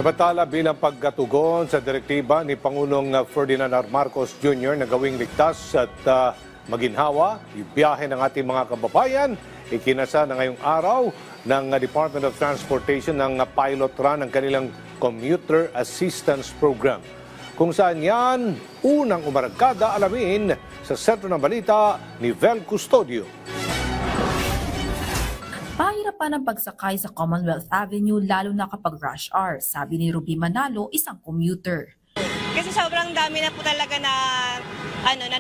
Samantala bilang pagkatugon sa direktiba ni Pangulong Ferdinand R. Marcos Jr. na gawing ligtas at maginhawa, ibiyahe ng ating mga kababayan, ikinasa na ngayong araw ng Department of Transportation ng pilot run ng kanilang Commuter Assistance Program. Kung saan yan, unang umaragkada alamin sa sentro ng balita ni Vel Custodio. Pahirapan ang pagsakay sa Commonwealth Avenue lalo na kapag rush hour, sabi ni Ruby Manalo, isang commuter. Kasi sobrang dami na po talaga na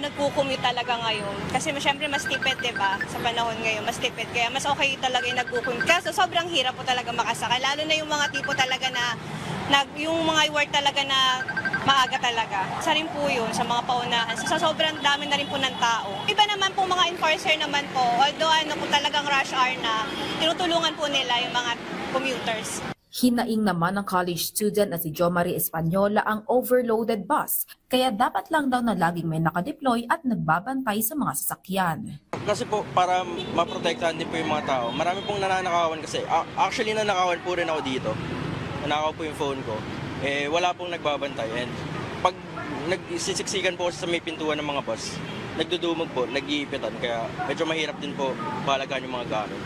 nagko-commute talaga ngayon. Kasi syempre mas tipid, 'di ba? Sa panahon ngayon, mas tipid. Kaya mas okay talaga yung nagko-commute. Kaso sobrang hirap po talaga makasakay. Lalo na yung mga tipo talaga na yung mga work talaga na maaga talaga. Isa rin po yun sa mga paunahan. So sobrang dami na rin po ng tao. Iba naman po mga enforcer naman po. Although po talagang rush hour na, tinutulungan po nila yung mga commuters. Hinaing naman ng college student na si Jo Marie Española ang overloaded bus, kaya dapat lang daw na laging may nakadeploy at nagbabantay sa mga sasakyan. Kasi po para maprotektahan din po yung mga tao, marami pong nananakawan kasi. Actually nanakawan po rin ako dito. Nanakaw po yung phone ko. Wala pong nagbabantay. And pag nagsisiksikan po sa may pintuan ng mga bus, nagdudumog po, nag-iipitan. Kaya medyo mahirap din po pahalagaan yung mga gamit.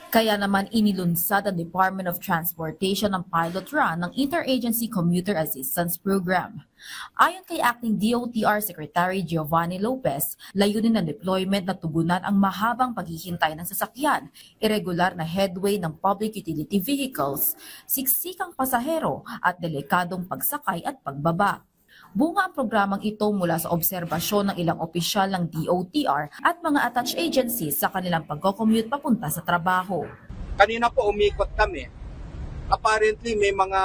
Kaya naman inilunsad ang Department of Transportation ng pilot run ng Interagency Commuter Assistance Program. Ayon kay Acting DOTR Secretary Giovanni Lopez, layunin ng deployment na tugunan ang mahabang paghihintay ng sasakyan, irregular na headway ng public utility vehicles, siksikang pasahero at delikadong pagsakay at pagbaba. Bunga ang programang ito mula sa obserbasyon ng ilang opisyal ng DOTR at mga attached agencies sa kanilang pagko-commute papunta sa trabaho. Kanina po umikot kami. Apparently may mga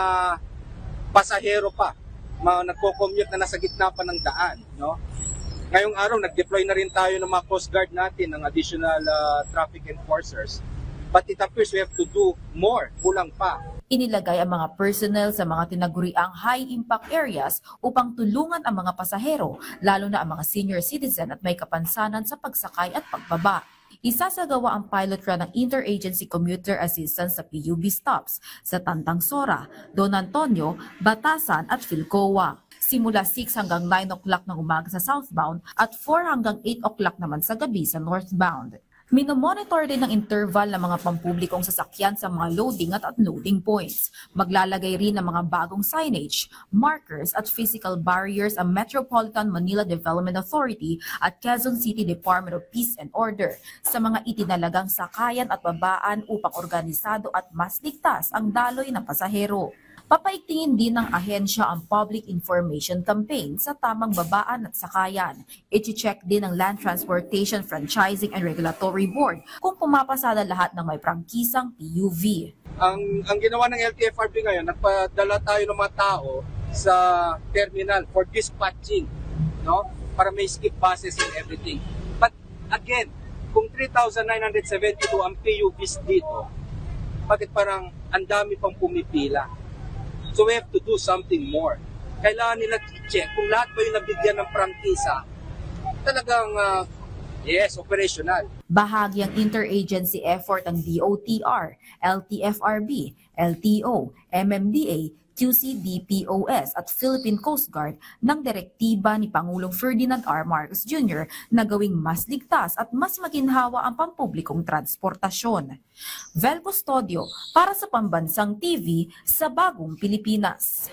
pasahero pa, mga nagko-commute na nasa gitna pa ng daan. No? Ngayong araw, nag-deploy na rin tayo ng mga Coast Guard natin, ng additional traffic enforcers. But it appears we have to do more, kulang pa. Inilagay ang mga personnel sa mga tinaguriang high-impact areas upang tulungan ang mga pasahero, lalo na ang mga senior citizen at may kapansanan sa pagsakay at pagbaba. Isasagawa ang pilot run ng Interagency Commuter Assistance sa PUB stops sa Tandang Sora, Don Antonio, Batasan at Philcoa. Simula 6 hanggang 9 o'clock ng umaga sa southbound at 4 hanggang 8 o'clock naman sa gabi sa northbound. Minomonitor din ng interval ng mga pampublikong sasakyan sa mga loading at unloading points. Maglalagay rin ng mga bagong signage, markers at physical barriers ang Metropolitan Manila Development Authority at Quezon City Department of Peace and Order sa mga itinalagang sakayan at babaan upang organisado at mas ligtas ang daloy ng pasahero. Papaigtingin din ng ahensya ang Public Information Campaign sa tamang babaan at sakayan. I-check din ng Land Transportation Franchising and Regulatory Board kung pumapasada lahat ng may prangkisang PUV. Ang ginawa ng LTFRB ngayon, nagpadala tayo ng mga tao sa terminal for dispatching, no? Para may skip buses and everything. But again, kung 3,972 ang PUVs dito, bakit parang ang dami pang pumipila? So we have to do something more. Kailangan nila check kung lahat ba yung nabigyan ng prangkisa, talagang yes, operational. Bahagi ang interagency effort ng DOTR, LTFRB, LTO, MMDA, QCDPOS at Philippine Coast Guard ng direktiba ni Pangulong Ferdinand R. Marcos Jr. na gawing mas ligtas at mas maginhawa ang pampublikong transportasyon. Vel Custodio para sa Pambansang TV sa Bagong Pilipinas.